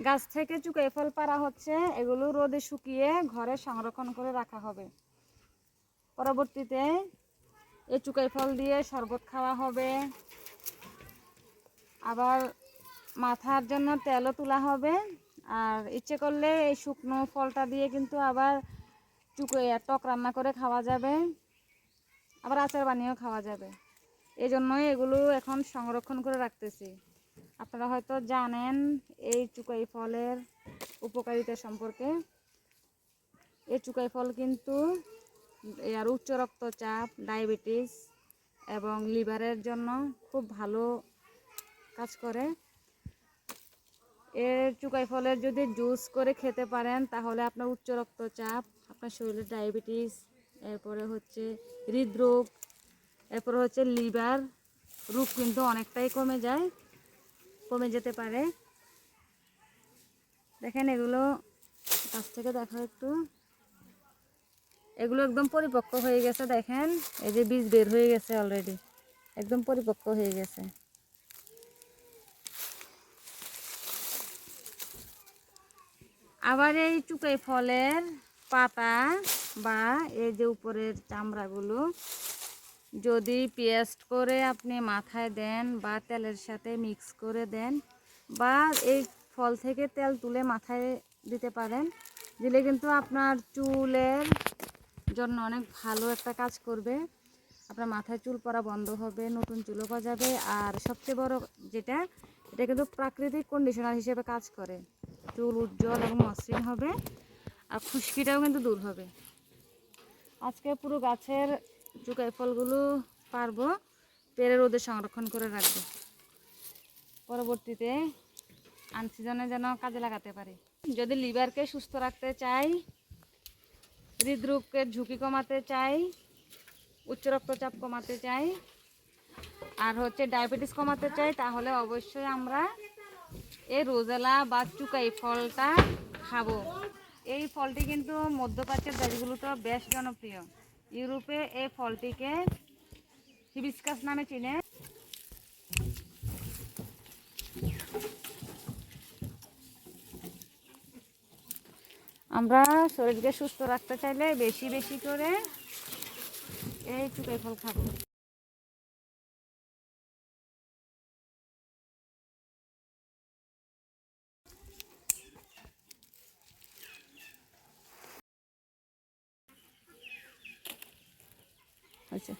গাছ থেকে চুকাই ফল পাড়া হচ্ছে, এগুলো রোদে শুকিয়ে ঘরে সংরক্ষণ করে রাখা হবে। পরবর্তীতে এই চুকাই ফল দিয়ে শরবত খাওয়া হবে, আবার মাথার জন্য তেলও তোলা হবে। আর ইচ্ছে করলে এই শুকনো ফলটা দিয়ে কিন্তু আবার চুকাই টক রান্না করে খাওয়া যাবে, আবার আচার বানিয়েও খাওয়া যাবে। এই জন্যই এগুলো এখন সংরক্ষণ করে রাখতেছি। আপনারা হয়তো জানেন এই চুকাই ফলের উপকারিতা সম্পর্কে। এই চুকাই ফল কিন্তু আর উচ্চ রক্তচাপ, ডায়াবেটিস এবং লিভারের জন্য খুব ভালো কাজ করে। এর চুকাই ফলের যদি জুস করে খেতে পারেন তাহলে আপনার উচ্চ রক্তচাপ, আপনার শরীরে ডায়াবেটিস, এরপরে হচ্ছে হৃদরোগ, এরপরে হচ্ছে লিভার রোগ কিন্তু অনেকটাই কমে যেতে পারে। দেখেন এগুলো কাছ থেকে দেখো একটু, এগুলো একদম পরিপক্ক হয়ে গেছে। দেখেন এই যে বীজ বের হয়ে গেছে অলরেডি, একদম পরিপক্ক হয়ে গেছে। আবার এই চুকাই ফলের পাতা বা এই যে উপরের চামড়াগুলো যদি পেস্ট করে আপনি মাথায় দেন বা তেলের সাথে মিক্স করে দেন, বা এই ফল থেকে তেল তুলে মাথায় দিতে পারেন, দিলে কিন্তু আপনার চুলের জন্য অনেক ভালো একটা কাজ করবে। আপনার মাথায় চুল পড়া বন্ধ হবে, নতুন চুলও গজাবে। আর সবচেয়ে বড় যেটা, এটা কিন্তু প্রাকৃতিক কন্ডিশনার হিসেবে কাজ করে। চুল উজ্জ্বল এবং মসৃণ হবে, আর খুশকিটাও কিন্তু দূর হবে। আজকে পুরো গাছের চুকাই ফলগুলো পারবো, পেরে রোদে সংরক্ষণ করে রাখবো, পরবর্তীতে আনসিজনে যেন কাজে লাগাতে পারি। যদি লিভারকে সুস্থ রাখতে চাই, হৃদরোগের ঝুঁকি কমাতে চাই, উচ্চ রক্তচাপ কমাতে চাই, আর হচ্ছে ডায়াবেটিস কমাতে চাই, তাহলে অবশ্যই আমরা এই রোজেলা বা চুকাই ফলটা খাবো। এই ফলটি কিন্তু মধ্যপ্রাচ্যের দেশগুলোতে বেশ জনপ্রিয়। ইউরোপে এই ফলটিকে হিবিস্কাস নামে চিনে। আমরা শরীরকে সুস্থ রাখতে চাইলে বেশি বেশি করে এই চুকাই ফল খাবো। আচ্ছা,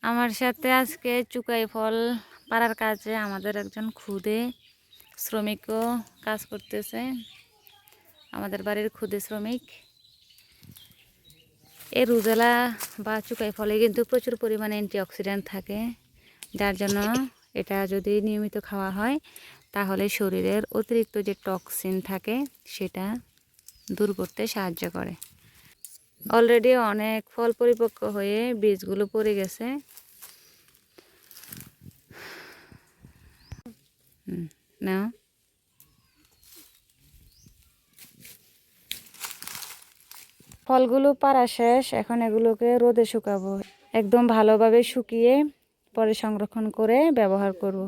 আমার সাথে আজকে চুকাই ফল পাড়ার কাজে আমাদের একজন ক্ষুদে শ্রমিকও কাজ করতেছে, আমাদের বাড়ির ক্ষুদে শ্রমিক। এই রোজেলা বা চুকাই ফলে কিন্তু প্রচুর পরিমাণে অ্যান্টিঅক্সিডেন্ট থাকে, যার জন্য এটা যদি নিয়মিত খাওয়া হয় তাহলে শরীরের অতিরিক্ত যে টক্সিন থাকে সেটা দূর করতে সাহায্য করে। অলরেডি অনেক ফল পরিপক্ক হয়ে বীজগুলো পড়ে গেছে। না, ফলগুলো পাড়া শেষ, এখন এগুলোকে রোদে শুকাবো, একদম ভালোভাবে শুকিয়ে পরে সংরক্ষণ করে ব্যবহার করব।